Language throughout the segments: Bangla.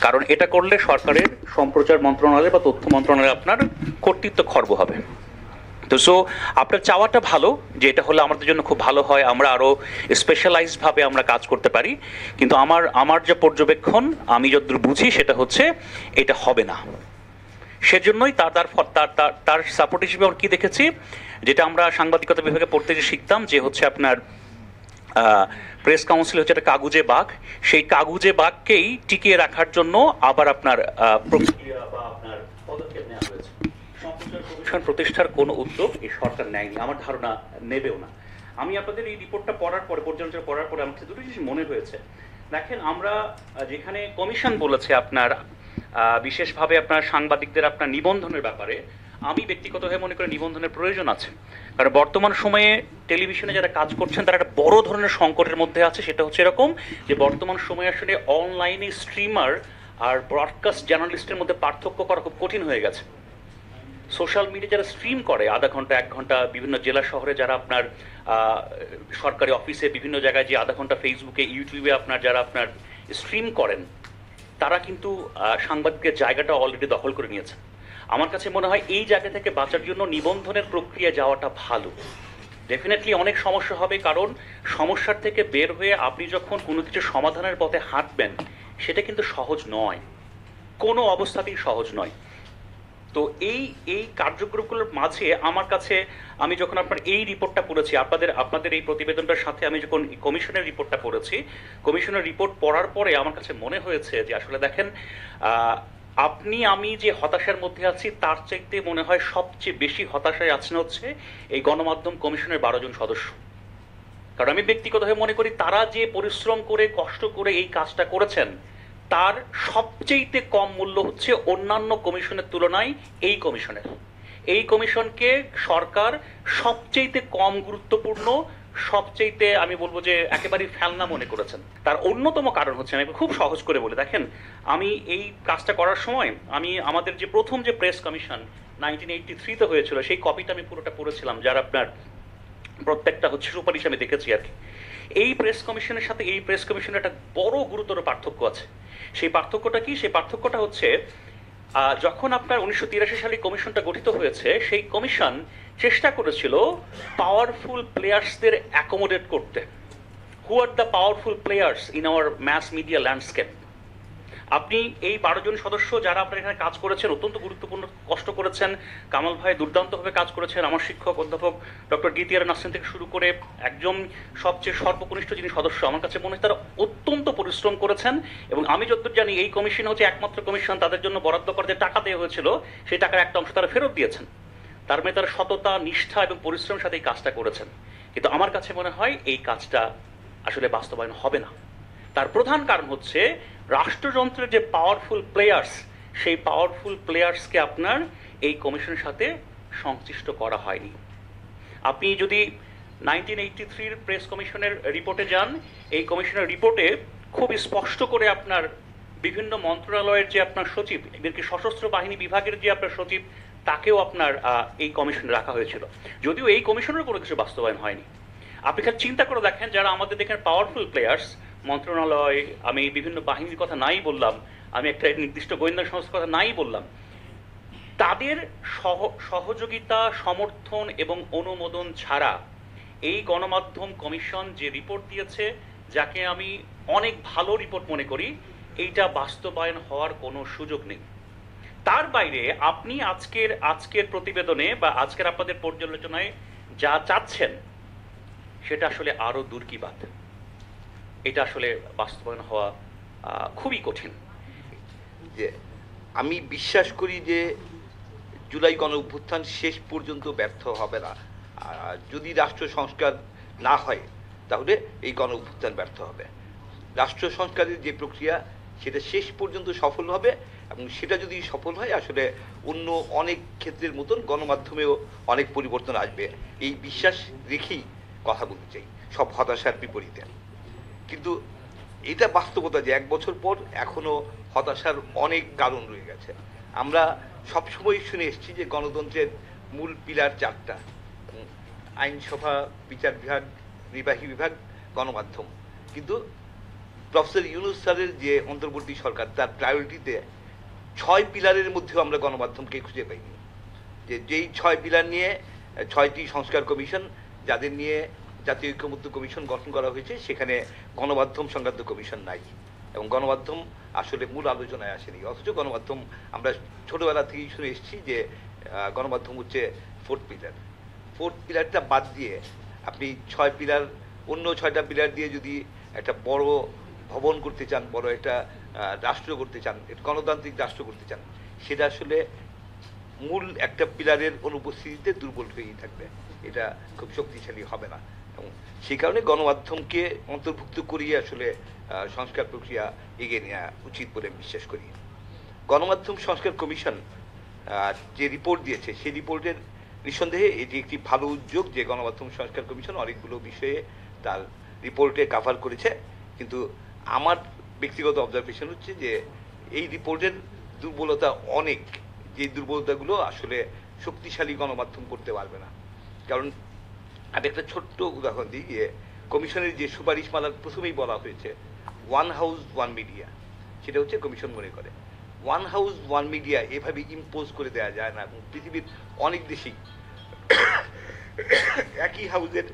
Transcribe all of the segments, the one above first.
কারণ এটা করলে সরকারের সম্প্রচার মন্ত্রণালয় বা তথ্য মন্ত্রণালয় আপনার কর্তৃত্ব খর্ব হবে। তো সো আপনার চাওয়াটা ভালো, যে এটা হলে আমাদের জন্য খুব ভালো হয়, আমরা আরও স্পেশালাইজডভাবে আমরা কাজ করতে পারি। কিন্তু আমার যে পর্যবেক্ষণ, আমি যতদূর বুঝি সেটা হচ্ছে এটা হবে না। সেজন্যই তার তার তার তার তার সাপোর্ট হিসেবে আমরা কী দেখেছি, যেটা আমরা সাংবাদিকতা বিভাগে পড়তে যে শিখতাম, যে হচ্ছে আপনার প্রেস কাউন্সিল হচ্ছে একটা কাগুজে বাঘ। সেই কাগুজে বাঘকেই টিকিয়ে রাখার জন্য আবার আপনার প্রক্রিয়া বা আপনার পদক্ষেপ নেওয়া হয়েছে। সম্প্রচার কমিশন প্রতিষ্ঠার কোনো উদ্যোগ এই সরকার নেয়নি, আমার ধারণা নেবেও না। আমি আপনাদের এই রিপোর্টটা পড়ার পরে, পর্যালোচনা পড়ার পরে আমার দুটো জিনিস মনে হয়েছে। দেখেন, আমরা যেখানে কমিশন বলেছে আপনার বিশেষভাবে আপনার সাংবাদিকদের আপনার নিবন্ধনের ব্যাপারে, আমি ব্যক্তিগতভাবে মনে করি নিবন্ধনের প্রয়োজন আছে। কারণ বর্তমান সময়ে টেলিভিশনে যারা কাজ করছেন তারা একটা বড় ধরনের সংকটের মধ্যে আছে। সেটা হচ্ছে এরকম যে বর্তমান সময়ে আসলে অনলাইনে স্ট্রিমার আর ব্রডকাস্ট জার্নালিস্টের মধ্যে পার্থক্য করা খুব কঠিন হয়ে গেছে। সোশ্যাল মিডিয়া যারা স্ট্রিম করে আধা ঘন্টা 1 ঘন্টা, বিভিন্ন জেলা শহরে যারা আপনার সরকারি অফিসে বিভিন্ন জায়গায় যে আধা ঘন্টা ফেসবুকে ইউটিউবে আপনার যারা আপনার স্ট্রিম করেন, তারা কিন্তু সাংবাদিকের জায়গাটা অলরেডি দখল করে নিয়েছে। আমার কাছে মনে হয় এই জায়গা থেকে বাঁচার জন্য নিবন্ধনের প্রক্রিয়া যাওয়াটা ভালো। ডেফিনেটলি অনেক সমস্যা হবে, কারণ সমস্যার থেকে বের হয়ে আপনি যখন কোনো কিছু সমাধানের পথে হাঁটবেন, সেটা কিন্তু সহজ নয়, কোনো অবস্থাতেই সহজ নয়। তো এই কার্যক্রমগুলোর মাঝে আমার কাছে, আমি যখন আপনার এই রিপোর্টটা পড়েছি, আপনাদের এই প্রতিবেদনটার সাথে আমি যখন কমিশনের রিপোর্টটা পড়েছি, কমিশনের রিপোর্ট পড়ার পরে আমার কাছে মনে হয়েছে যে আসলে দেখেন, আমি যে হতাশার মধ্যে আছি তার চাইতে মনে হয় সবচেয়ে বেশি হতাশায় আছেন হচ্ছে এই গণমাধ্যম কমিশনের 12 জন সদস্য। কারণ আমি ব্যক্তিগতভাবে মনে করি তারা যে পরিশ্রম করে কষ্ট করে এই কাজটা করেছেন, তার সবচেয়ে কম মূল্য হচ্ছে অন্যান্য কমিশনের তুলনায় এই কমিশনের। এই কমিশনকে সরকার সবচেয়ে কম গুরুত্বপূর্ণ, সবচেয়ে আমি বলবো যে একেবারেই ফেলনা মনে করেছেন। তার অন্যতম কারণ হচ্ছে, আমি খুব সহজ করে বলি, দেখেন আমি এই কাজটা করার সময় আমাদের যে প্রথম যে প্রেস কমিশন 1983-তে হয়েছিল, সেই কপিটা আমি পুরোটা পড়েছিলাম, যার আপনার প্রত্যেকটা হচ্ছে সুপারিশ আমি দেখেছি আর কি। এই প্রেস কমিশনের সাথে এই প্রেস কমিশনের একটা বড় গুরুতর পার্থক্য আছে। সেই পার্থক্যটা কি? সেই পার্থক্যটা হচ্ছে, যখন আপনার 1983 সালে কমিশনটা গঠিত হয়েছে, সেই কমিশন চেষ্টা করেছিল পাওয়ারফুল প্লেয়ার্সদের অ্যাকোমোডেট করতে। Who are the powerful players in our mass media landscape? আপনি এই 12 জন সদস্য যারা আপনার এখানে কাজ করেছেন, অত্যন্ত গুরুত্বপূর্ণ কষ্ট করেছেন, কামাল ভাই দুর্দান্তভাবে কাজ করেছেন, আমার শিক্ষক অধ্যাপক ডক্টর গীতিয়ার নাসরিন থেকে শুরু করে একজন সবচেয়ে সর্বকনিষ্ঠ যিনি সদস্য, আমার কাছে মনে হয় তারা অত্যন্ত পরিশ্রম করেছেন। এবং আমি যতদূর জানি এই কমিশন হচ্ছে একমাত্র কমিশন তাদের জন্য বরাদ্দ করে যে টাকা দেওয়া হয়েছিল, সেই টাকার একটা অংশ তারা ফেরত দিয়েছেন। তার মানে তারা সততা, নিষ্ঠা এবং পরিশ্রমের সাথে এই কাজটা করেছেন। কিন্তু আমার কাছে মনে হয় এই কাজটা আসলে বাস্তবায়ন হবে না। তার প্রধান কারণ হচ্ছে রাষ্ট্রযন্ত্রের যে পাওয়ারফুল প্লেয়ার্স, সেই পাওয়ারফুল প্লেয়ার্সকে আপনার এই কমিশনের সাথে সংশ্লিষ্ট করা হয়নি। আপনি যদি 1983-র প্রেস কমিশনের রিপোর্টে যান, এই কমিশনের রিপোর্টে খুব স্পষ্ট করে আপনার বিভিন্ন মন্ত্রণালয়ের যে আপনার সচিব, এদেরকে সশস্ত্র বাহিনী বিভাগের যে আপনার সচিব, তাকেও আপনার এই কমিশনে রাখা হয়েছিল, যদিও এই কমিশনের কোনো কিছু বাস্তবায়ন হয়নি। আপনি খালি চিন্তা করে দেখেন, যারা আমাদের দেখেন পাওয়ারফুল প্লেয়ার্স, মন্ত্রণালয়, আমি বিভিন্ন বাহিনীর কথা নাই বললাম, আমি একটা নির্দিষ্ট গোয়েন্দা সংস্থার কথা নাই বললাম, তাদের সহযোগিতা, সমর্থন এবং অনুমোদন ছাড়া এই গণমাধ্যম কমিশন যে রিপোর্ট দিয়েছে, যাকে আমি অনেক ভালো রিপোর্ট মনে করি, এইটা বাস্তবায়ন হওয়ার কোনো সুযোগ নেই। তার বাইরে আপনি আজকের প্রতিবেদনে বা আজকের আপনাদের পর্যালোচনায় যা চাচ্ছেন, সেটা আসলে আরো দূর কি বাত। এটা আসলে বাস্তবায়ন হওয়া খুবই কঠিন। যে আমি বিশ্বাস করি যে জুলাই গণ অভ্যুত্থান শেষ পর্যন্ত ব্যর্থ হবে না। যদি রাষ্ট্র সংস্কার না হয়, তাহলে এই গণ অভ্যুত্থান ব্যর্থ হবে। রাষ্ট্র সংস্কারের যে প্রক্রিয়া, সেটা শেষ পর্যন্ত সফল হবে, এবং সেটা যদি সফল হয়, আসলে অন্য অনেক ক্ষেত্রের মতন গণমাধ্যমেও অনেক পরিবর্তন আসবে, এই বিশ্বাস রেখেই কথা বলতে চাই, সব হতাশার বিপরীতে। কিন্তু এটা বাস্তবতা যে 1 বছর পর এখনো হতাশার অনেক কারণ রয়ে গেছে। আমরা সবসময় শুনে এসেছি যে গণতন্ত্রের মূল পিলার 4টা: আইনসভা, বিচার বিভাগ, নির্বাহী বিভাগ, গণমাধ্যম। কিন্তু প্রফেসর ইউনূস স্যারের যে অন্তর্বর্তী সরকার তার প্রায়োরিটিতে 6 পিলারের মধ্যেও আমরা গণমাধ্যমকে খুঁজে পাইনি। যেই 6 পিলার নিয়ে 6টি সংস্কার কমিশন, যাদের নিয়ে জাতীয় ঐক্যমত্য কমিশন গঠন করা হয়েছে, সেখানে গণমাধ্যম সংক্রান্ত কমিশন নাই এবং গণমাধ্যম আসলে মূল আলোচনায় আসেনি। অথচ গণমাধ্যম আমরা ছোটবেলা থেকেই শুনে এসেছি যে গণমাধ্যম হচ্ছে 4th পিলার। 4th পিলারটা বাদ দিয়ে আপনি 6 পিলার, অন্য 6টা পিলার দিয়ে যদি একটা বড় ভবন করতে চান, বড় একটা রাষ্ট্র করতে চান, গণতান্ত্রিক রাষ্ট্র করতে চান, সেটা আসলে মূল একটা পিলারের অনুপস্থিতিতে দুর্বল হয়েই থাকবে, এটা খুব শক্তিশালী হবে না। এবং সেই কারণে গণমাধ্যমকে অন্তর্ভুক্ত করিয়ে আসলে সংস্কার প্রক্রিয়া এগিয়ে নেওয়া উচিত বলে বিশ্বাস করি। গণমাধ্যম সংস্কার কমিশন যে রিপোর্ট দিয়েছে, সেই রিপোর্টের নিঃসন্দেহে এটি একটি ভালো উদ্যোগ যে গণমাধ্যম সংস্কার কমিশন অনেকগুলো বিষয়ে তার রিপোর্টে কাভার করেছে। কিন্তু আমার ব্যক্তিগত অবজারভেশন হচ্ছে যে এই রিপোর্টের দুর্বলতা অনেক, যে দুর্বলতাগুলো আসলে শক্তিশালী গণমাধ্যম করতে পারবে না। কারণ আমি একটা ছোট্ট উদাহরণ দিই, যে কমিশনের যে সুপারিশমালার প্রথমেই বলা হয়েছে ওয়ান হাউস ওয়ান মিডিয়া, সেটা হচ্ছে কমিশন মনে করে ওয়ান হাউস ওয়ান মিডিয়া এভাবে ইম্পোজ করে দেওয়া যায় না। এবং পৃথিবীর অনেক দেশেই একই হাউজের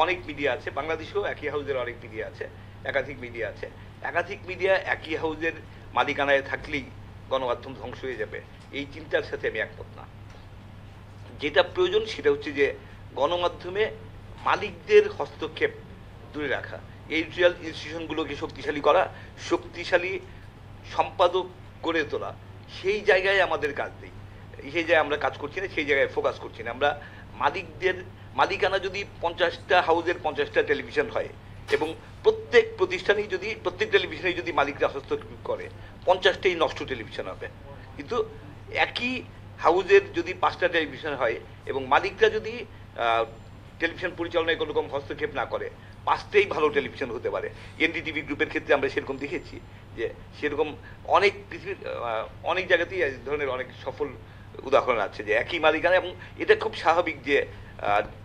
অনেক মিডিয়া আছে, বাংলাদেশেও একই হাউজের অনেক মিডিয়া আছে, একাধিক মিডিয়া আছে। একাধিক মিডিয়া একই হাউজের মালিকানায় থাকলেই গণমাধ্যম ধ্বংস হয়ে যাবে, এই চিন্তার সাথে আমি একমত না। যেটা প্রয়োজন সেটা হচ্ছে যে গণমাধ্যমে মালিকদের হস্তক্ষেপ দূরে রাখা, এডিটোরিয়াল ইনস্টিটিউশনগুলোকে শক্তিশালী করা, শক্তিশালী সম্পাদক গড়ে তোলা। সেই জায়গায় আমাদের কাজ নেই, সেই জায়গায় আমরা কাজ করছি না, সেই জায়গায় ফোকাস করছি না। আমরা মালিকদের মালিকানা যদি 50টা হাউজের 50টা টেলিভিশন হয় এবং প্রত্যেক প্রতিষ্ঠানেই যদি, প্রত্যেক টেলিভিশনেই যদি মালিকরা হস্তক্ষেপ করে, 50টাই নষ্ট টেলিভিশন হবে। কিন্তু একই হাউজের যদি 5টা টেলিভিশন হয় এবং মালিকরা যদি টেলিভিশন পরিচালনায় কোনো রকম হস্তক্ষেপ না করে, 5টাই ভালো টেলিভিশন হতে পারে। এনডিটিভি গ্রুপের ক্ষেত্রে আমরা সেরকম দেখেছি যে সেরকম অনেক পৃথিবীর অনেক জায়গাতেই এই ধরনের অনেক সফল উদাহরণ আছে যে একই মালিকানা। এবং এটা খুব স্বাভাবিক যে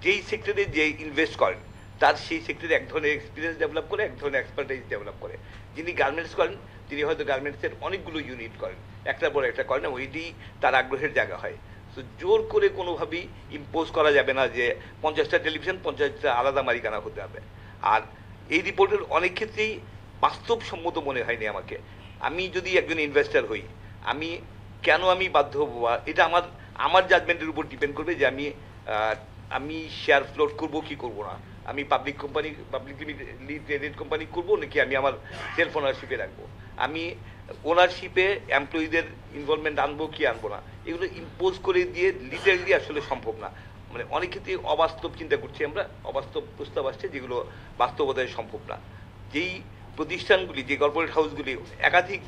যেই সেক্টরে যে ইনভেস্ট করেন তার সেই সেক্টরে এক ধরনের এক্সপিরিয়েন্স ডেভেলপ করে, এক ধরনের এক্সপার্টাইজ ডেভেলপ করে। যিনি গার্মেন্টস করেন তিনি হয়তো গার্মেন্টসের অনেকগুলো ইউনিট করেন, একটার পর একটা করেন, ওইটি তার আগ্রহের জায়গা হয়। তো জোর করে কোনোভাবেই ইম্পোজ করা যাবে না যে 50টা টেলিভিশন 50টা আলাদা মালিকানা হতে হবে। আর এই রিপোর্টের অনেক ক্ষেত্রেই বাস্তবসম্মত মনে হয়নি আমাকে। আমি যদি একজন ইনভেস্টর হই, আমি কেন আমি বাধ্য হবো, এটা আমার জাজমেন্টের উপর ডিপেন্ড করবে যে আমি শেয়ার ফ্লোট করবো কি করবো না, আমি পাবলিকলি ট্রেডেড কোম্পানি করবো নাকি আমি আমার সেলফ ওনারশিপে রাখবো, আমি ওনারশিপে এমপ্লয়ীদের ইনভলভমেন্ট আনবো কি আনবো না, এগুলো ইম্পোজ করে দিয়ে লিটারেলি আসলে সম্ভব না। মানে অনেক ক্ষেত্রে অবাস্তব চিন্তা করছি আমরা, অবাস্তব প্রস্তাব আসছে যেগুলো বাস্তবতায় সম্ভব না। যেই প্রতিষ্ঠানগুলি, যে কর্পোরেট হাউসগুলি একাধিক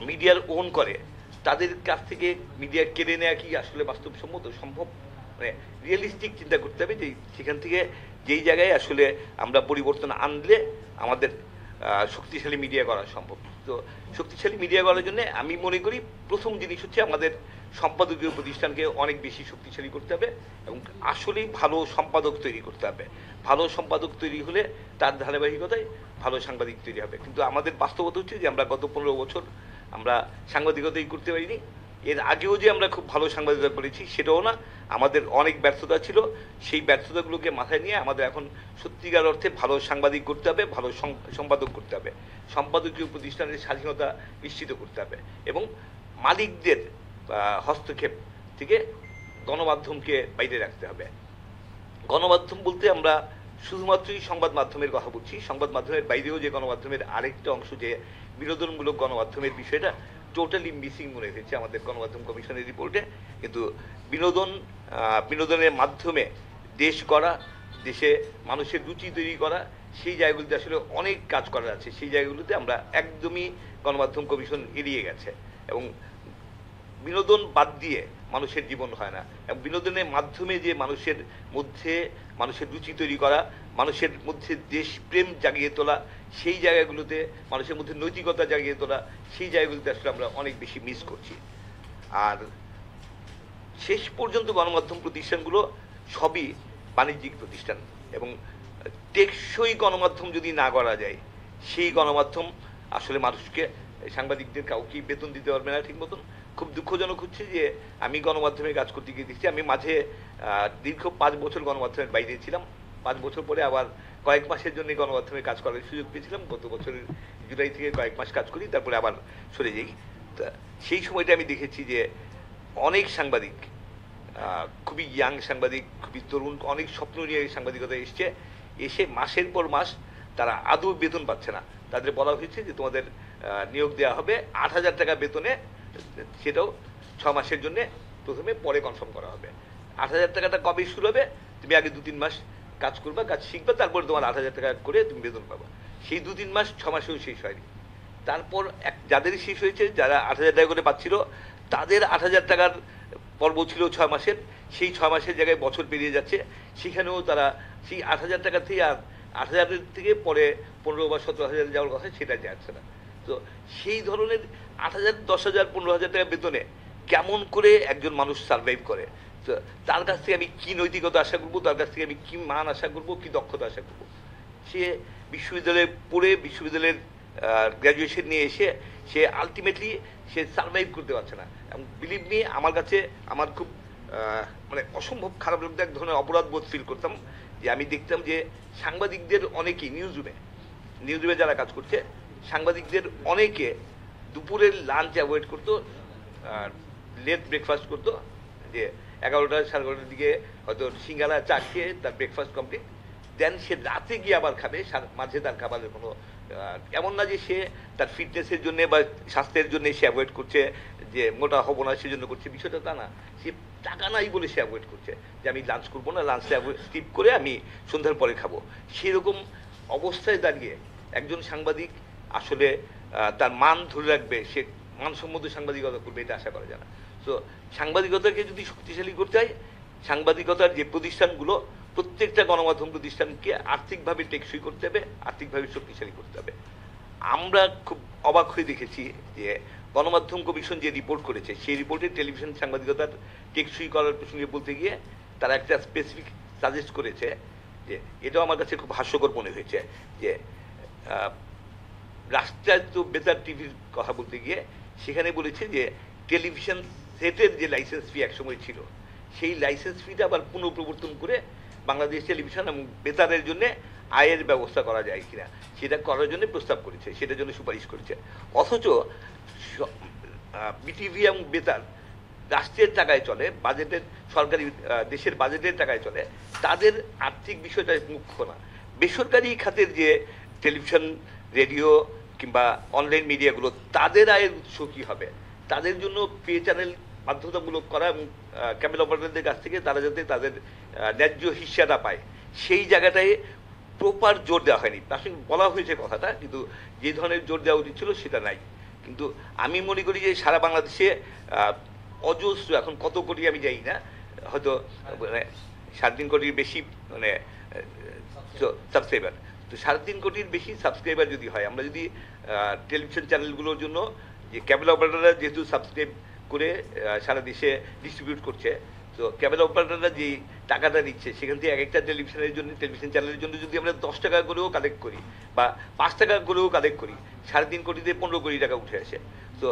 মিডিয়ার ওন করে, তাদের কাছ থেকে মিডিয়া কেড়ে নেওয়া কি আসলে বাস্তবসম্মত সম্ভব? মানে রিয়েলিস্টিক চিন্তা করতে হবে যে সেখান থেকে যেই জায়গায় আসলে আমরা পরিবর্তন আনলে আমাদের শক্তিশালী মিডিয়া করা সম্ভব। তো শক্তিশালী মিডিয়া করার জন্য আমি মনে করি প্রথম জিনিস হচ্ছে আমাদের সম্পাদকীয় প্রতিষ্ঠানকে অনেক বেশি শক্তিশালী করতে হবে এবং আসলেই ভালো সম্পাদক তৈরি করতে হবে। ভালো সম্পাদক তৈরি হলে তার ধারাবাহিকতায় ভালো সাংবাদিক তৈরি হবে। কিন্তু আমাদের বাস্তবতা হচ্ছে যে আমরা গত 15 বছর আমরা সাংবাদিকতাই করতে পারিনি। এর আগেও যে আমরা খুব ভালো সাংবাদিকতা করেছি সেটাও না, আমাদের অনেক ব্যর্থতা ছিল। সেই ব্যর্থতাগুলোকে মাথায় নিয়ে আমাদের এখন সত্যিকার অর্থে ভালো সাংবাদিক করতে হবে, ভালো সম্পাদক করতে হবে, সম্পাদকীয় প্রতিষ্ঠানের স্বাধীনতা নিশ্চিত করতে হবে এবং মালিকদের হস্তক্ষেপ থেকে গণমাধ্যমকে বাইরে রাখতে হবে। গণমাধ্যম বলতে আমরা শুধুমাত্রই সংবাদ মাধ্যমের কথা বলছি, সংবাদ মাধ্যমের বাইরেও যে গণমাধ্যমের আরেকটা অংশ যে বিনোদনমূলক গণমাধ্যমের বিষয়টা টোটালি মিসিং মনে হয়েছে আমাদের গণমাধ্যম কমিশনের রিপোর্টে। কিন্তু বিনোদনের মাধ্যমে দেশ করা, দেশে মানুষের রুচি তৈরি করা, সেই জায়গাগুলিতে আসলে অনেক কাজ করার আছে। সেই জায়গাগুলোতে আমরা একদমই গণমাধ্যম কমিশন এড়িয়ে গেছে এবং বিনোদন বাদ দিয়ে মানুষের জীবন হয় না। এবং বিনোদনের মাধ্যমে যে মানুষের মধ্যে মানুষের রুচি তৈরি করা, মানুষের মধ্যে দেশপ্রেম জাগিয়ে তোলা, সেই জায়গাগুলোতে মানুষের মধ্যে নৈতিকতা জাগিয়ে তোলা, সেই জায়গাগুলোতে আসলে আমরা অনেক বেশি মিস করছি। আর শেষ পর্যন্ত গণমাধ্যম প্রতিষ্ঠানগুলো সবই বাণিজ্যিক প্রতিষ্ঠান এবং টেকসই গণমাধ্যম যদি না করা যায়, সেই গণমাধ্যম আসলে মানুষকে, সাংবাদিকদের কাউকেই বেতন দিতে পারবে না ঠিক মতন। খুব দুঃখজনক হচ্ছে যে আমি গণমাধ্যমে কাজ করতে গিয়ে দেখছি, আমি মাঝে দীর্ঘ 5 বছর গণমাধ্যমের বাইরে ছিলাম। 5 বছর পরে আবার কয়েক মাসের জন্য গণমাধ্যমে কাজ করার সুযোগ পেয়েছিলাম। গত বছরের জুলাই থেকে কয়েক মাস কাজ করি, তারপরে আবার সরে যাই। তা সেই সময়টা আমি দেখেছি যে অনেক সাংবাদিক, খুবই ইয়াং সাংবাদিক, খুবই তরুণ, অনেক স্বপ্ন নিয়ে সাংবাদিকতা এসে মাসের পর মাস তারা আদৌ বেতন পাচ্ছে না। তাদের বলা হয়েছে যে তোমাদের নিয়োগ দেওয়া হবে 8,000 টাকা বেতনে, সেটাও 6 মাসের জন্য, প্রথমে পরে কনফার্ম করা হবে। 8,000 টাকাটা কবে শুরু হবে? তুমি আগে 2-3 মাস কাজ করবা, কাজ শিখবা, তারপর তোমার 8,000 টাকা করে তুমি বেতন পাবা। সেই 2-3 মাস 6 মাসেও শেষ হয়নি। তারপর যাদের শেষ হয়েছে, যারা 8,000 টাকা করে পাচ্ছিল, তাদের 8,000 টাকার পর্ব ছিল 6 মাসের, সেই 6 মাসের জায়গায় বছর পেরিয়ে যাচ্ছে, সেখানেও তারা সেই 8,000 টাকা থেকে আর 8,000 থেকে পরে 15 বা 17,000 যাওয়ার কথা সেটা যাচ্ছে না। তো সেই ধরনের 8,000, 10,000, 15,000 টাকা বেতনে কেমন করে একজন মানুষ সার্ভাইভ করে? তো তার কাছ থেকে আমি কি নৈতিকতা আশা করবো, তার কাছ থেকে আমি কি মান আশা করবো, কি দক্ষতা আশা করবো? সে বিশ্ববিদ্যালয়ে পড়ে, বিশ্ববিদ্যালয়ের গ্র্যাজুয়েশন নিয়ে এসে সে আলটিমেটলি সে সার্ভাইভ করতে পারছে না। এবং বিলিভ মি, আমার কাছে আমার খুব মানে অসম্ভব খারাপ লাগতো, এক ধরনের অপরাধ বোধ ফিল করতাম যে আমি দেখতাম যে সাংবাদিকদের অনেকেই নিউজরুমে যারা কাজ করছে, সাংবাদিকদের অনেকে দুপুরের লাঞ্চ অ্যাভয়েড করতো, লেট ব্রেকফাস্ট করতো, যে 11টা 11:30 দিকে হয়তো সিঙ্গারা চা খেয়ে তার ব্রেকফাস্ট কমপ্লিট, দেন সে রাতে গিয়ে আবার খাবে, মাঝে তার খাবারের কোনো এমন না যে সে তার ফিটনেসের জন্য বা স্বাস্থ্যের জন্য সে অ্যাভয়েড করছে, যে মোটা হবো না সেজন্য করছে, বিষয়টা তা না। সে টাকা নাই বলে সে অ্যাভয়েড করছে যে আমি লাঞ্চ করবো না, লাঞ্চটা স্কিপ করে আমি সন্ধ্যার পরে খাবো। সেরকম অবস্থায় দাঁড়িয়ে একজন সাংবাদিক আসলে তার মান ধরে রাখবে, সে মানসম্মত সাংবাদিকতা করবে, এটা আশা করা যায় না। তো সাংবাদিকতাকে যদি শক্তিশালী করতে হয়, সাংবাদিকতার যে প্রতিষ্ঠানগুলো, প্রত্যেকটা গণমাধ্যম প্রতিষ্ঠানকে আর্থিকভাবে টেকসই করতে হবে, আর্থিকভাবে শক্তিশালী করতে হবে। আমরা খুব অবাক হয়ে দেখেছি যে গণমাধ্যম কমিশন যে রিপোর্ট করেছে, সেই রিপোর্টে টেলিভিশন সাংবাদিকতার টেকসই করার প্রসঙ্গে বলতে গিয়ে তারা একটা স্পেসিফিক সাজেস্ট করেছে, যে এটাও আমার কাছে খুব হাস্যকর মনে হয়েছে, যে রাষ্ট্রায়ত্ত বেতার টিভির কথা বলতে গিয়ে সেখানে বলেছে যে টেলিভিশন সেটের যে লাইসেন্স ফি একসময় ছিল, সেই লাইসেন্স ফিটা আবার পুনঃপ্রবর্তন করে বাংলাদেশ টেলিভিশন এবং বেতারের জন্য আয়ের ব্যবস্থা করা যায় কিনা সেটা করার জন্য প্রস্তাব করেছে, সেটার জন্য সুপারিশ করেছে। অথচ বিটিভি এবং বেতার রাষ্ট্রের টাকায় চলে, বাজেটের, সরকারি দেশের বাজেটের টাকায় চলে, তাদের আর্থিক বিষয়টা মুখ্য না। বেসরকারি খাতের যে টেলিভিশন, রেডিও কিংবা অনলাইন মিডিয়াগুলো, তাদের আয়ের উৎস কী হবে? তাদের জন্য পে চ্যানেল বাধ্যতামূলক করা এবং ক্যাবেল অপারেটরদের কাছ থেকে তারা যাতে তাদের ন্যায্য হিস্সাটা পায়, সেই জায়গাটায় প্রপার জোর দেওয়া হয়নি। আসলে বলা হয়েছে কথাটা, কিন্তু যে ধরনের জোর দেওয়া উচিত ছিল সেটা নাই। কিন্তু আমি মনে করি যে সারা বাংলাদেশে অজস্র, এখন কত কোটি আমি জানি না, হয়তো 3.5 কোটির বেশি মানে সাবস্ক্রাইবার। তো 3.5 কোটির বেশি সাবস্ক্রাইবার যদি হয়, আমরা যদি টেলিভিশন চ্যানেলগুলোর জন্য যে ক্যাবেল অপারেটররা যেহেতু সাবস্ক্রাইব করে সারা দেশে ডিস্ট্রিবিউট করছে, তো ক্যাবেল অপারেটররা যে টাকাটা নিচ্ছে সেখান থেকে এক একটা টেলিভিশনের জন্য, টেলিভিশন চ্যানেলের জন্য যদি আমরা 10 টাকা করেও কালেক্ট করি বা 5 টাকা করেও কালেক্ট করি, 3.5 কোটিতে 15 কোটি টাকা উঠে আসে। তো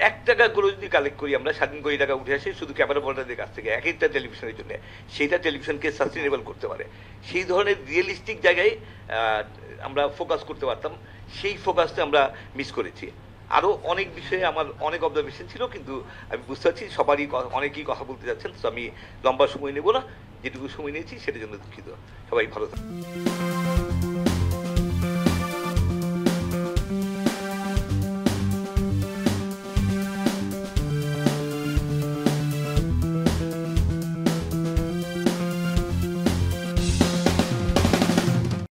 1 টাকা করে যদি কালেক্ট করি আমরা, 3.5 কোটি টাকা উঠে আসে শুধু ক্যাবেল অপারেটরদের কাছ থেকে এক একটা টেলিভিশনের জন্য। সেইটা টেলিভিশনকে সাস্টেনেবল করতে পারে। সেই ধরনের রিয়েলিস্টিক জায়গায় আমরা ফোকাস করতে পারতাম, সেই ফোকাসটা আমরা মিস করেছি। আরও অনেক বিষয়ে আমার অনেক অবজারভেশন ছিল, কিন্তু আমি বুঝতে পারছি সবারই অনেকেই কথা বলতে যাচ্ছেন, তো আমি লম্বা সময় নেব না, যেটুকু সময় নিয়েছি সেটার জন্য দুঃখিত। সবাই ভালো থাকুন।